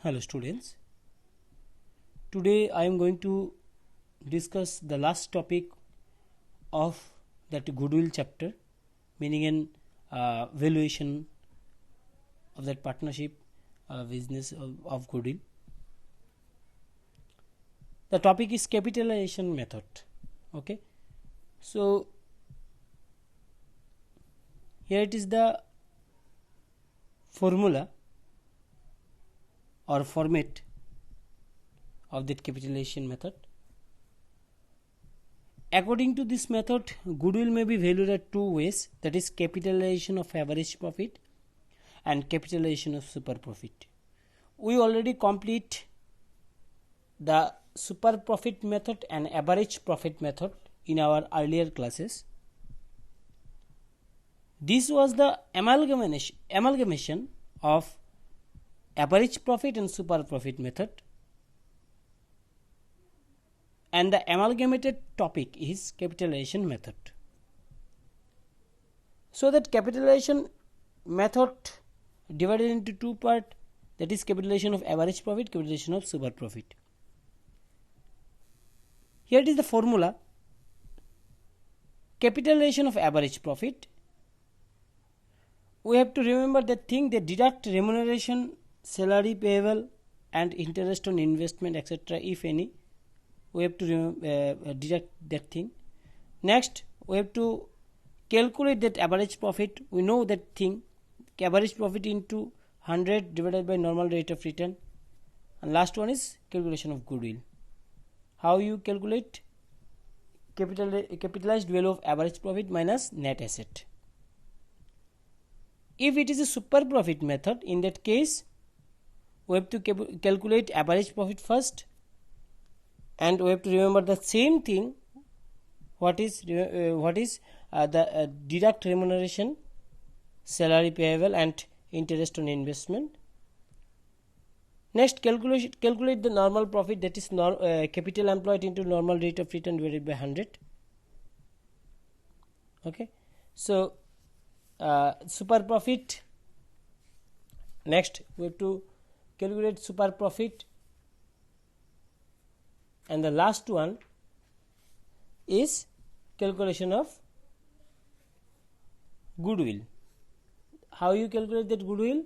Hello students, today I am going to discuss the last topic of that goodwill chapter, meaning an valuation of that partnership business of goodwill. The topic is capitalization method. Okay, so here it is the formula or format of that capitalization method. According to this method, goodwill may be valued at two ways, that is capitalization of average profit and capitalization of super profit. We already complete the super profit method and average profit method in our earlier classes. This was the amalgamation of average profit and super profit method, and the amalgamated topic is capitalization method. So that capitalization method divided into two parts, that is capitalization of average profit, capitalization of super profit. Here it is the formula: capitalization of average profit. We have to remember that thing, they deduct remuneration, salary payable and interest on investment, etc. if any. We have to deduct that thing. Next, we have to calculate that average profit. We know that thing, average profit into 100 divided by normal rate of return. And last one is calculation of goodwill. How you calculate? Capitalized value of average profit minus net asset. If it is a super profit method, in that case we have to calculate average profit first, and we have to remember the same thing, what is the deduct remuneration, salary payable and interest on investment. Next, calculate the normal profit, that is capital employed into normal rate of return divided by 100. Okay, so super profit. Next, we have to calculate super profit, and the last one is calculation of goodwill. How you calculate that goodwill?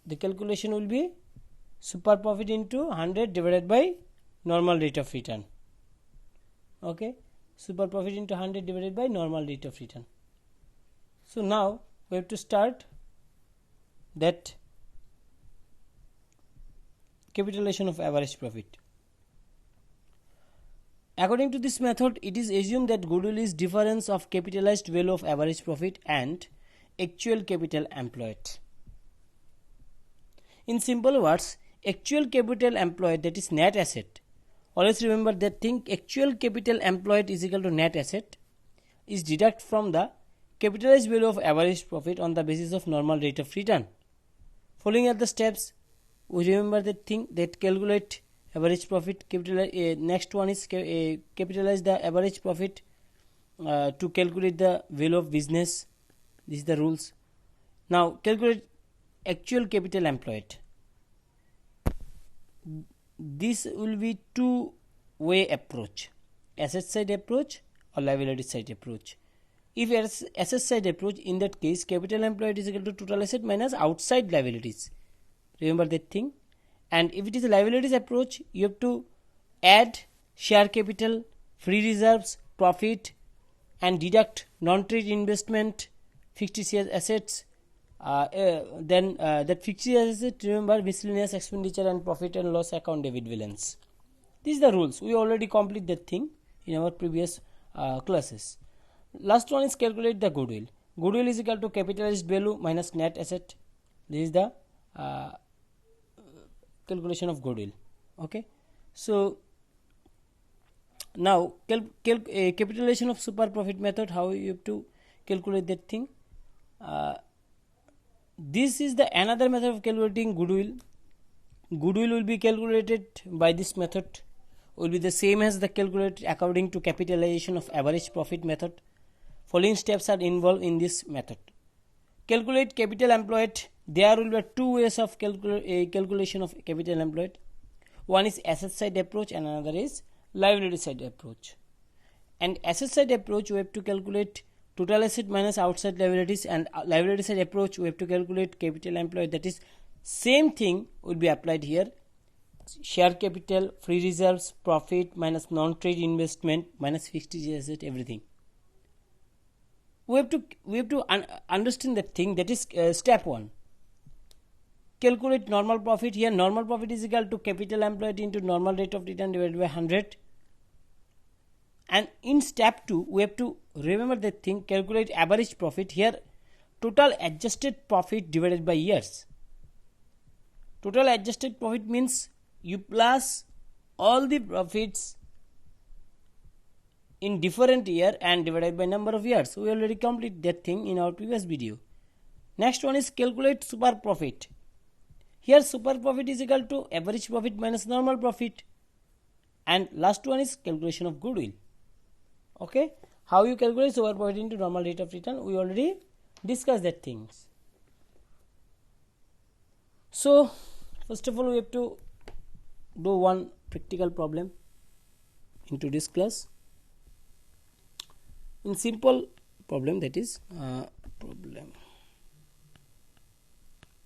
The calculation will be super profit into 100 divided by normal rate of return. Okay, super profit into 100 divided by normal rate of return. So now we have to start that capitalization of average profit. According to this method, it is assumed that goodwill is difference of capitalized value of average profit and actual capital employed. In simple words, actual capital employed, that is net asset. Always remember that thing, actual capital employed is equal to net asset, is deduct from the capitalized value of average profit on the basis of normal rate of return. Following are the steps. We remember that thing, that calculate average profit, next one is capitalize the average profit to calculate the value of business. This is the rules. Now calculate actual capital employed. This will be two-way approach, asset side approach or liability side approach. If asset side approach, in that case capital employed is equal to total asset minus outside liabilities. Remember that thing. And if it is a liabilities approach, you have to add share capital, free reserves, profit and deduct non-trade investment, fixed assets. Then that fixed asset, remember miscellaneous expenditure and profit and loss account debit balance. These are the rules. We already complete that thing in our previous classes. Last one is calculate the goodwill. Goodwill is equal to capitalized value minus net asset. This is the calculation of goodwill. Okay, so now capitalization of super profit method, how you have to calculate that thing. This is the another method of calculating goodwill. Goodwill will be calculated by this method, will be the same as the calculated according to capitalization of average profit method. Following steps are involved in this method. calculate capital employed. There will be two ways of calculation of capital employed. One is asset side approach and another is liability side approach. And asset side approach, we have to calculate total asset minus outside liabilities, and liability side approach we have to calculate capital employed. That is same thing will be applied here. Share capital, free reserves, profit minus non-trade investment minus fixed asset, everything. We have to understand that thing. That is step 1. Calculate normal profit. Here normal profit is equal to capital employed into normal rate of return divided by 100. And in step 2 we have to remember that thing, calculate average profit. Here total adjusted profit divided by years. Total adjusted profit means you plus all the profits in different year and divided by number of years. We already complete that thing in our previous video. Next one is calculate super profit. Here super profit is equal to average profit minus normal profit. And last one is calculation of goodwill. Okay, how you calculate super profit into normal rate of return, we already discussed that things. So first of all we have to do one practical problem in today's class. In simple problem, that is problem.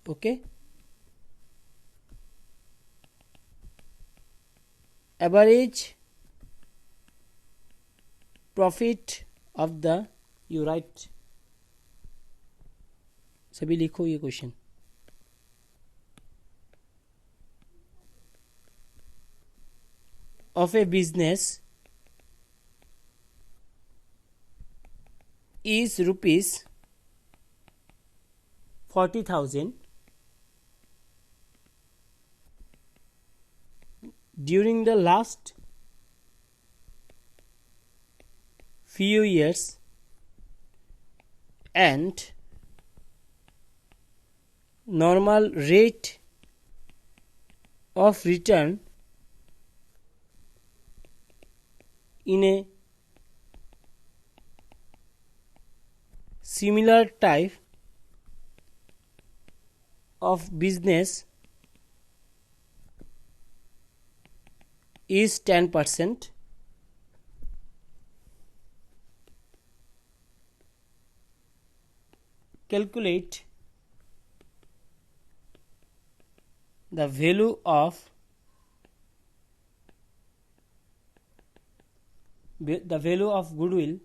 Okay, average profit of the, you write, सभी लिखो ये question. Of a business is rupees 40,000 during the last few years, and normal rate of return in a similar type of business is 10%. Calculate the value of goodwill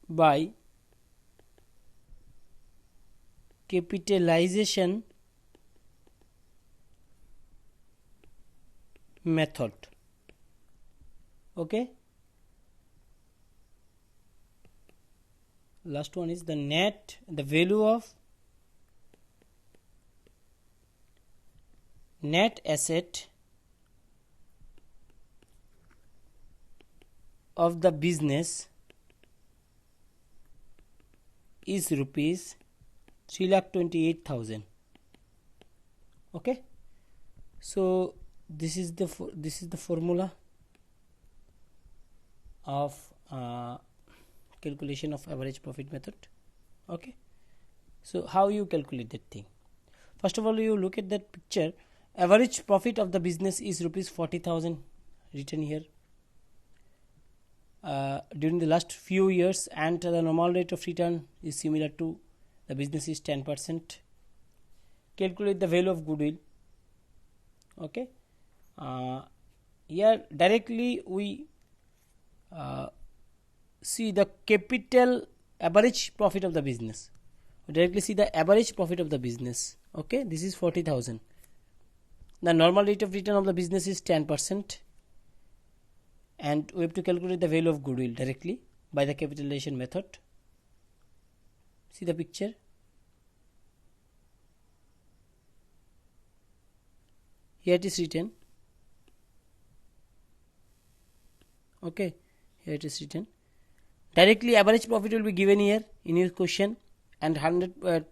by capitalization method. Okay, last one is the value of net asset of the business is rupees 3,28,000. Okay, so this is the formula of calculation of average profit method. Okay, so how you calculate that thing? First of all, you look at that picture. Average profit of the business is rupees 40,000 written here during the last few years, and the normal rate of return is similar to the business is 10%. Calculate the value of goodwill. Okay, here directly we see the capital average profit of the business. We directly see the average profit of the business. Okay, this is 40,000. The normal rate of return of the business is 10%, and we have to calculate the value of goodwill directly by the capitalization method. See the picture. Here it is written. Okay, here it is written. Directly average profit will be given here in your question, and 100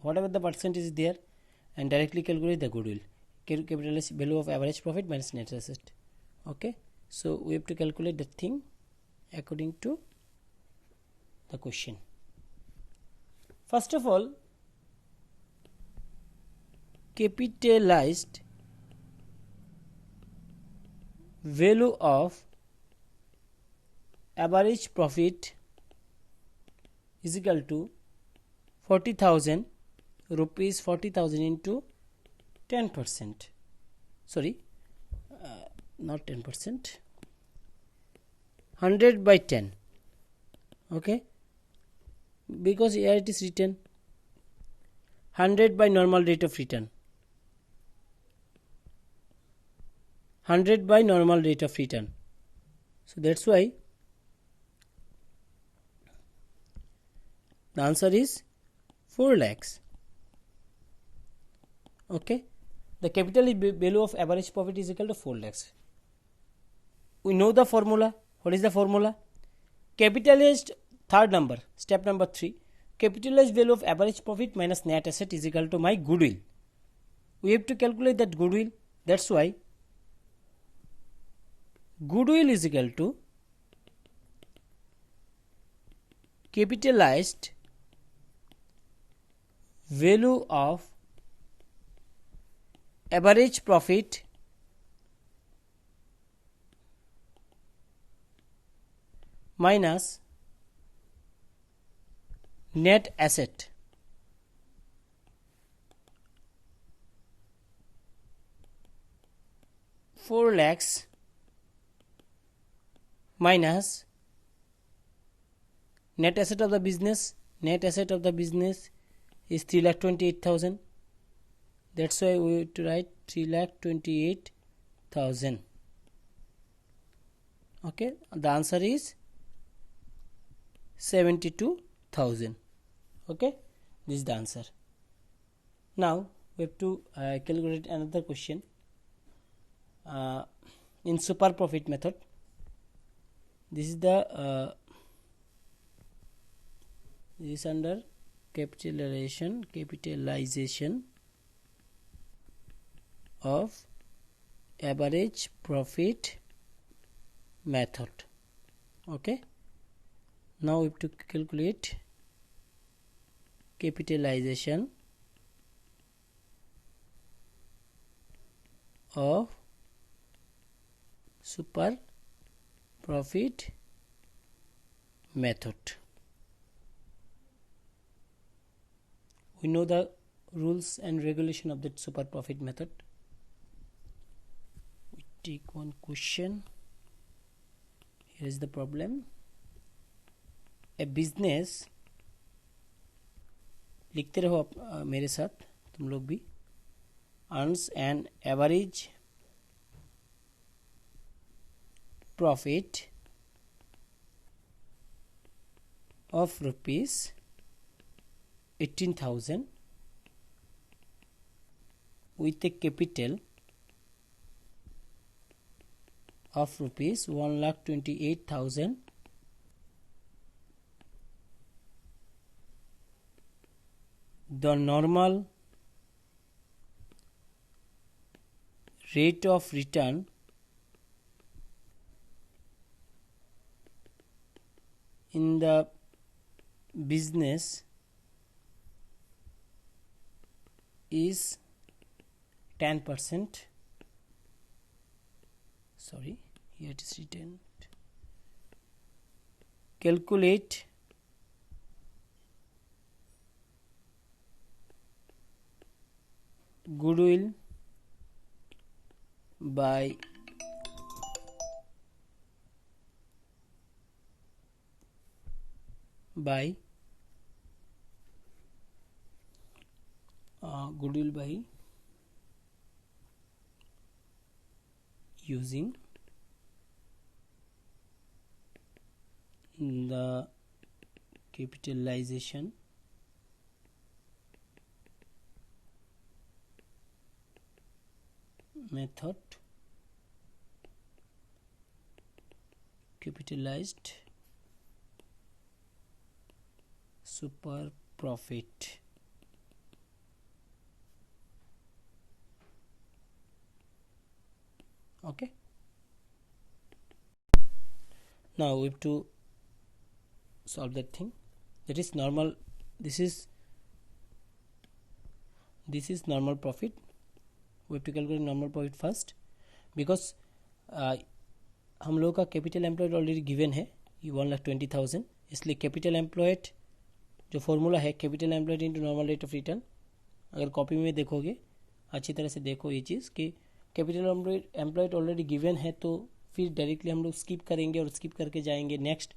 whatever the percent is there, and directly calculate the goodwill. Capitalize value of average profit minus net asset. Okay, so we have to calculate the thing according to the question. First of all, capitalized value of average profit is equal to 40,000 rupees, 40,000 into 10%. Sorry, not 10%, 100 by 10. Okay, because here it is written 100 by normal rate of return. 100 by normal rate of return. So that's why the answer is 4 lakhs. Okay, the capital value of average profit is equal to 4 lakhs. We know the formula. What is the formula? Capitalized, third number, step number 3. Capitalized value of average profit minus net asset is equal to my goodwill. We have to calculate that goodwill. That's why goodwill is equal to capitalized value of average profit minus net asset. Four lakhs minus net asset of the business. Net asset of the business is 3,28,000. That's why we have to write 3,28,000. Okay, the answer is 72,000. Okay, this is the answer. Now we have to calculate another question in super profit method. This is the this is under capitalization of average profit method. Okay, now we have to calculate capitalization of super profit method. We know the rules and regulation of that super profit method. We take one question. Here is the problem. A business, लिखते रहो आप मेरे साथ, तुम लोग भी, earns an average profit of rupees 18,000 with a capital of rupees 1,28,000. The normal rate of return in the business is 10%. Sorry, here it is written. Calculate goodwill by using the capitalization method, capitalized super profit. Okay, now we have to solve that thing. that is normal. This is normal profit. We have to calculate normal profit first because हम लोगों का capital employed already given है ये 1,20,000, इसलिए capital employed जो formula है capital employed into normal rate of return, अगर copy में देखोगे अच्छी तरह से देखो ये चीज़ कि कैपिटल एम्प्लॉयड ऑलरेडी गिवन है, तो फिर डायरेक्टली हम लोग स्किप करेंगे और स्किप करके जाएंगे नेक्स्ट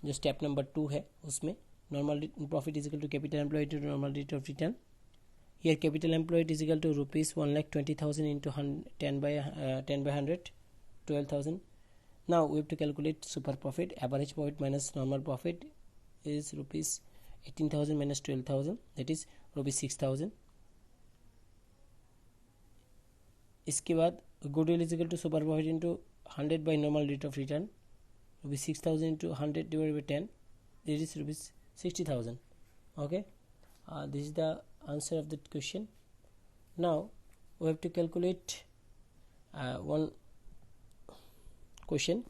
जो स्टेप नंबर 2 है उसमें normal profit is equal to capital employed into normal rate of return. Here capital employed is equal to rupees 1,20,000 into 10 by 100, 12,000. Now we have to calculate super profit. Average profit minus normal profit is rupees 18,000 minus 12,000, that is rupees 6,000. इसके बाद goodwill is equal to super profit into 100 by normal rate of return, rupees 6,000 into 100 divided by 10, this is rupees 60,000. Okay, this is the answer of that question. Now we have to calculate one question.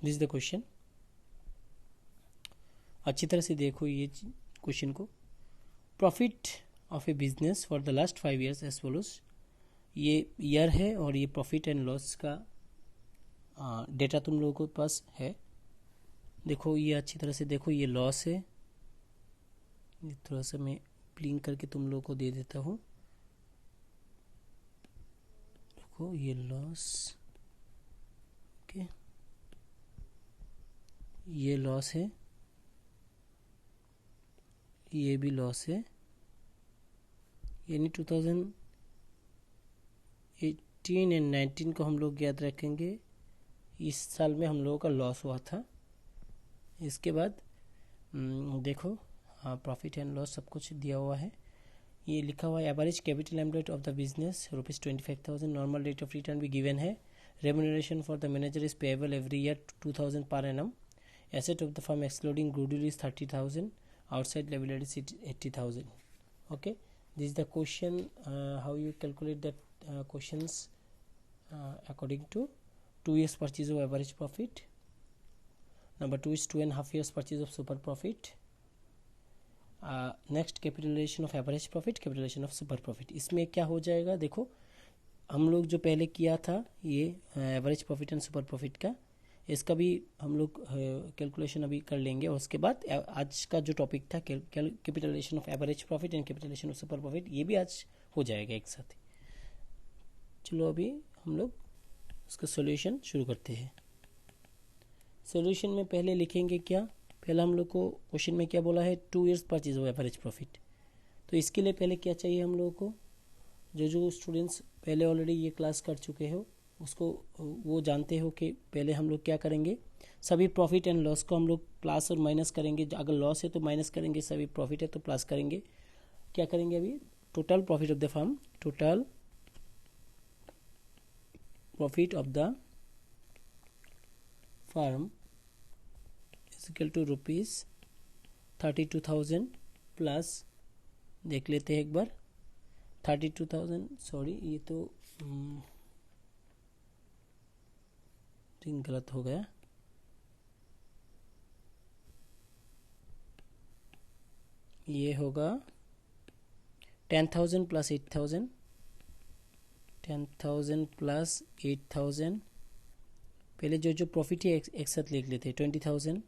This is the question. अच्छी तरह से देखो ये question को. Profit of a business for the last 5 years as follows. ये year है और ये प्रॉफिट एंड लॉस का डेटा तुम लोगों के पास है. देखो ये अच्छी तरह से देखो, ये लॉस है, ये थोड़ा सा मैं प्लिंग करके तुम लोगों को दे देता हूँ. देखो ये लॉस, ओके, ये लॉस है, ये भी लॉस है. यानी 2018 एंड 19 को हम लोग याद रखेंगे, इस साल में हम लोगों का लॉस हुआ था. इसके बाद देखो प्रॉफिट एंड लॉस सब कुछ दिया हुआ है. ये लिखा हुआ है average capital employed of the business rupees 25,000. Normal rate of return भी गिवन है. Remuneration for the manager is payable every year 2,000 per annum. Asset of the firm excluding goodwill is 30,000. Outside liability is 80,000. Okay, this is the question. How you calculate that questions according to 2 years purchase of average profit. Number 2 is 2.5 years purchase of super profit. Next capitalization of average profit, capitalization of super profit. इसमें क्या हो जाएगा, देखो हम लोग जो पहले किया था ये average profit and super profit का, इसका भी हम लोग कैलकुलेशन अभी कर लेंगे. और उसके बाद आज का जो टॉपिक था capitalisation of average profit and capitalisation of super profit, ये भी आज हो जाएगा एक साथ. चलो अभी हम लोग उसका सॉल्यूशन शुरू करते हैं. सॉल्यूशन में पहले लिखेंगे क्या, पहले हम लोग को क्वेश्चन में क्या बोला है 2 years purchase of average profit. तो इसके लिए पहले क्या चाहिए हम लोगों को, जो स्टूडेंट्स पहले ऑलरेडी ये क्लास कर चुके हो उसको वो जानते हो कि पहले हम लोग क्या करेंगे, सभी प्रॉफिट एंड लॉस को हम लोग प्लस और माइनस करेंगे. अगर लॉस है तो माइनस करेंगे, सभी प्रॉफिट है तो प्लस करेंगे. क्या करेंगे अभी, total profit of the firm, total profit of the firm is equal to rupees 32,000 plus, देख लेते हैं एक बार 32,000, सॉरी ये तो गलत हो गया. ये होगा 10,000 प्लस 8,000, 10,000 प्लस 8,000. पहले जो प्रॉफिट है एक साथ लिख लेते हैं, 20,000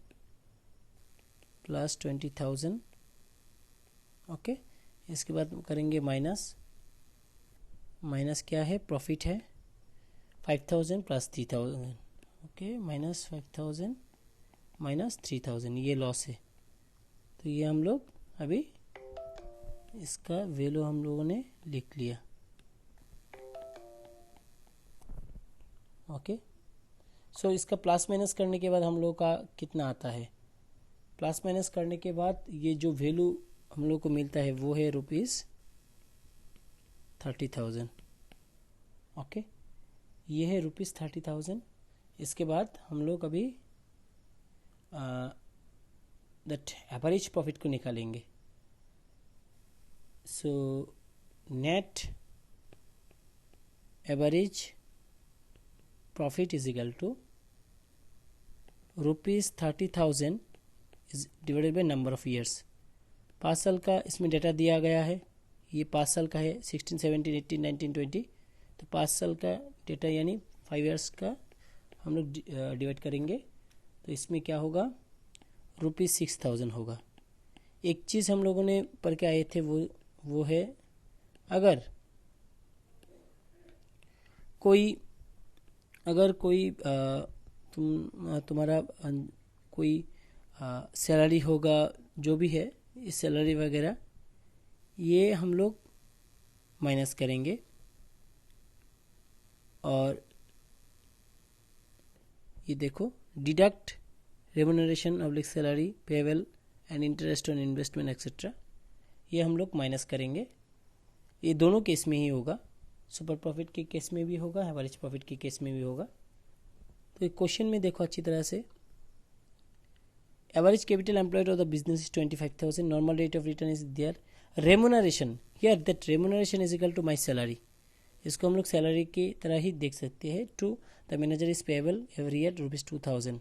प्लस 20,000. ओके, इसके बाद करेंगे माइनस. माइनस क्या है, प्रॉफिट है 5,000 प्लस 3,000. ओके, माइनस 5,000 माइनस 3,000, ये लॉस है. तो ये हम लोग अभी इसका वैल्यू हम लोगों ने लिख लिया. ओके, सो इसका प्लस माइनस करने के बाद हम लोग का कितना आता है, प्लस माइनस करने के बाद ये जो वैल्यू हम लोग को मिलता है वो है रुपीज़ 30,000. ओके, ये है रुपीज़ 30,000. इसके बाद हम लोग अभी दैट एवरेज प्रॉफिट को निकालेंगे. So net average profit is equal to ₹30,000 is divided by number of years. 5 साल का इसमें डेटा दिया गया है, ये 5 साल का है, 16, 17, 18, 19, 20। तो 5 साल का डेटा यानी 5 ईयर्स का हम लोग डिवाइड करेंगे, तो इसमें क्या होगा, ₹6,000 होगा। एक चीज़ हम लोगों ने पढ़ के आए थे, वो है अगर कोई तुम्हारा कोई सैलरी होगा, जो भी है, इस सैलरी वगैरह ये हम लोग माइनस करेंगे, और ये देखो deduct remuneration oblique salary payable and interest on investment etcetera, ये हम लोग माइनस करेंगे। ये दोनों केस में ही होगा, सुपर प्रॉफिट के केस में भी होगा, एवरेज प्रॉफिट के केस में भी होगा। तो क्वेश्चन में देखो अच्छी तरह से, average capital employed of the business is 25,000, normal rate of return is there, remuneration here that remuneration is equal to my salary, इसको हम लोग सैलरी की तरह ही देख सकते हैं। To the manager is payable every year ₹2,000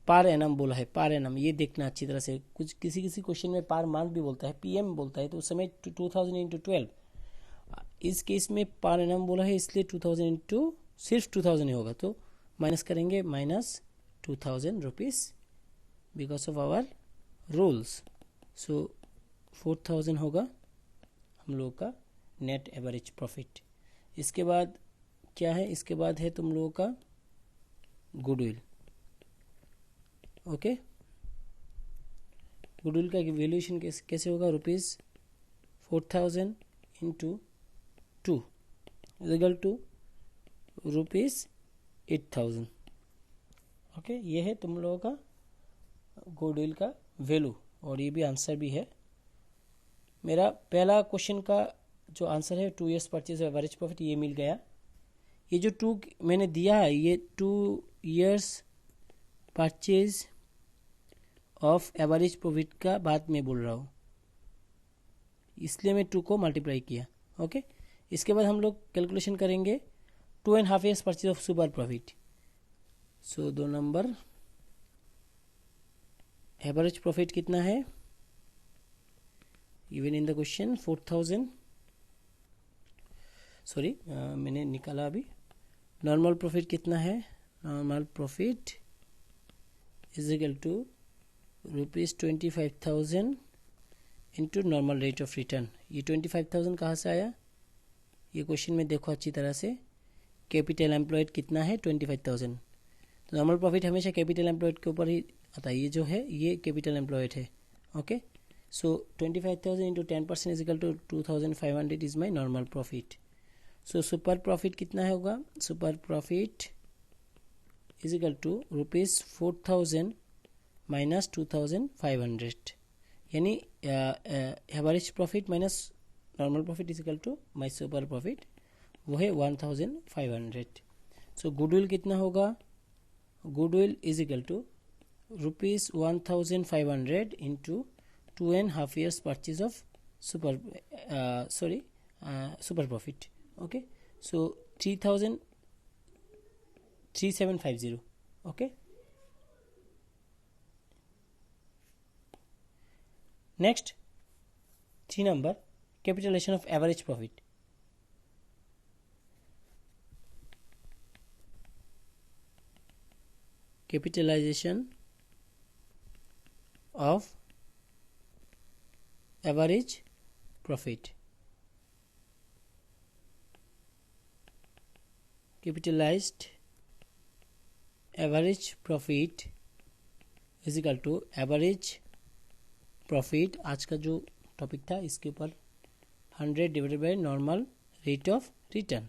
per annum बोला है, पर एनम, ये देखना अच्छी तरह से। कुछ किसी क्वेश्चन में पर मंथ भी बोलता है, पीएम बोलता है, तो उस समय 2000 इंटू 12, इस केस में पर एनम बोला है, इसलिए 2000 इंटू सिर्फ 2000 ही होगा, तो माइनस करेंगे -2,000 बिकॉज ऑफ आवर रूल्स। सो 4,000 होगा हम लोगों का नेट एवरेज प्रॉफिट। इसके बाद क्या है, इसके बाद है तुम लोगों का गुडविल। ओके, गुडविल का वैल्यूएशन कैसे होगा, ₹4,000 into 2 is equal to ₹8,000। Okay, ये है तुम लोगों का गुडविल का वैल्यू, और ये भी आंसर भी है। मेरा पहला क्वेश्चन का जो आंसर है 2 ईयर्स परचेज एवरेज प्रॉफिट, ये मिल गया। ये जो 2 मैंने दिया है, ये 2 years purchase of average profit का बात मैं बोल रहा हूँ, इसलिए मैं 2 को मल्टीप्लाई किया। ओके, इसके बाद हम लोग कैलकुलेशन करेंगे 2.5 years purchase of super profit. So 2 number, average profit कितना है, even in the question 4,000, sorry मैंने निकाला अभी। नॉर्मल प्रॉफिट कितना है, normal profit is equal to ₹25,000 into normal rate of return. ये 25,000 कहाँ से आया, ये क्वेश्चन में देखो अच्छी तरह से। कैपिटल एम्प्लॉयड कितना है, 25,000, तो नॉर्मल प्रॉफिट हमेशा कैपिटल एम्प्लॉयड के ऊपर ही आता है, ये जो है ये कैपिटल एम्प्लॉयड है। Okay, so 25,000 into 10% is equal to 2,500 is my normal profit. So super profit कितना होगा, super profit is equal to ₹4,000 minus 2,500, यानी average profit minus normal profit is equal to my super profit, वो है 1,500। So goodwill कितना होगा, goodwill is equal to ₹1,500 into 2.5 years purchase of super profit. Okay, so 3,3750। Okay, next 3 number, capitalisation of average profit. Capitalisation of average profit, capitalised average profit is equal to average profit. आज का जो topic था इसके ऊपर 100 divided by normal rate of return.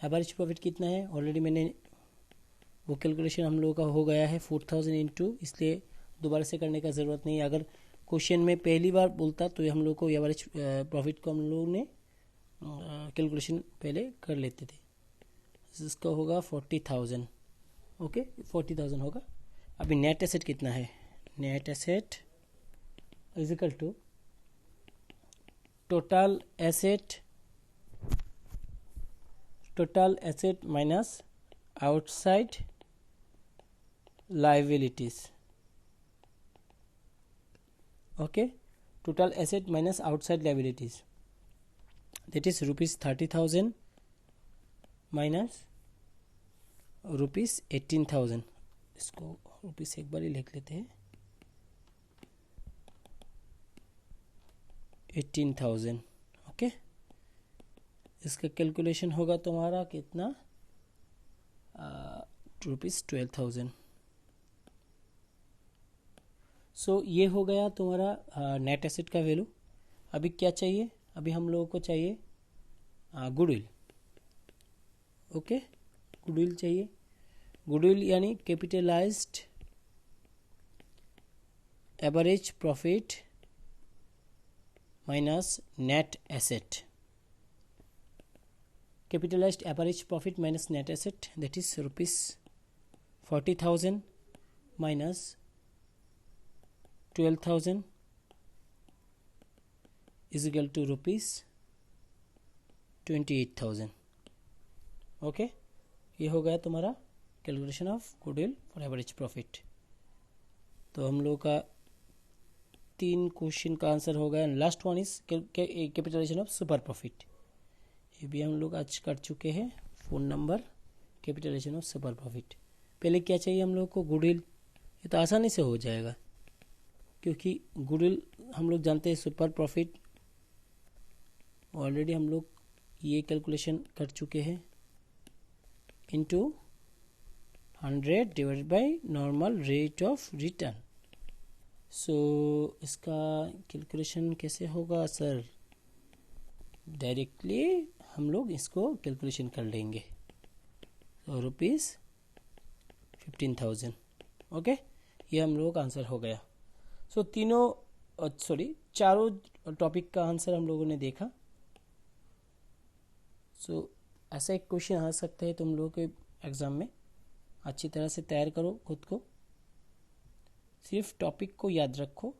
Average profit कितना है, already मैंने वो कैलकुलेशन हम लोगों का हो गया है 4,000 इंटू, इसलिए दोबारा से करने का ज़रूरत नहीं है। अगर क्वेश्चन में पहली बार बोलता तो हम लोग को एवरेज प्रॉफिट को हम लोगों ने कैलकुलेशन पहले कर लेते थे। इसका होगा 40,000। ओके, 40,000 होगा। अभी नेट एसेट कितना है, net asset is equal to total asset minus outside liabilities. Okay, total asset minus outside liabilities, that is rupees 30,000 minus rupees 18,000. इसको रुपीस एक बार ही लिख लेते हैं. 18,000. ओके, इसका कैलकुलेशन होगा तुम्हारा कितना, रुपीस 12,000. सो ये हो गया तुम्हारा नेट एसेट का वैल्यू. अभी क्या चाहिए, अभी हम लोगों को चाहिए गुडविल. ओके, गुडविल चाहिए. गुडविल यानी capitalised average profit minus net asset. Capitalised average profit minus net asset, that is rupees 40,000 minus 12,000 is equal to rupees 28,000. Okay, ये हो गया तुम्हारा calculation of goodwill for average profit. तो हम लोग का 3 क्वेश्चन का आंसर हो गया. Last one is capitalisation of super profit. ये भी हम लोग आज कर चुके हैं. 4 number capitalisation of super profit. पहले क्या चाहिए हम लोग को, गुडविल. ये तो आसानी से हो जाएगा क्योंकि गुडविल हम लोग जानते हैं सुपर प्रॉफिट. ऑलरेडी हम लोग ये कैलकुलेशन कर चुके हैं. Into 100 divided by normal rate of return. So इसका कैलकुलेशन कैसे होगा सर, डायरेक्टली हम लोग इसको कैलकुलेशन कर लेंगे. तो रुपीस 15,000. ओके, ये हम लोगों का आंसर हो गया. सो चारों टॉपिक का आंसर हम लोगों ने देखा. सो ऐसा एक क्वेश्चन आ सकता है तुम लोगों के एग्ज़ाम में. अच्छी तरह से तैयार करो खुद को. सिर्फ टॉपिक को याद रखो.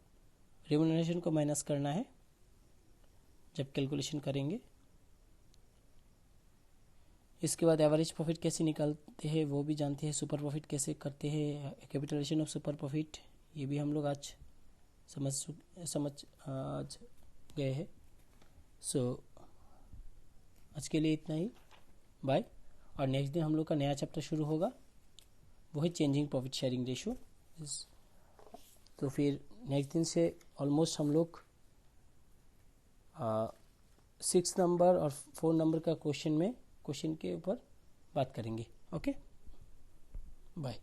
रिम्यूनरेशन को माइनस करना है जब कैलकुलेशन करेंगे. इसके बाद एवरेज प्रॉफिट कैसे निकालते हैं वो भी जानते हैं. सुपर प्रॉफिट कैसे करते हैं, कैपिटलाइजेशन ऑफ सुपर प्रॉफिट, ये भी हम लोग आज समझ गए हैं. सो आज के लिए इतना ही. बाय. और नेक्स्ट दिन हम लोग का नया चैप्टर शुरू होगा, वो है चेंजिंग प्रॉफिट शेयरिंग रेशियो. तो फिर नेक्स्ट दिन से ऑलमोस्ट हम लोग 6 नंबर और 4 नंबर का क्वेश्चन के ऊपर बात करेंगे. Okay, bye.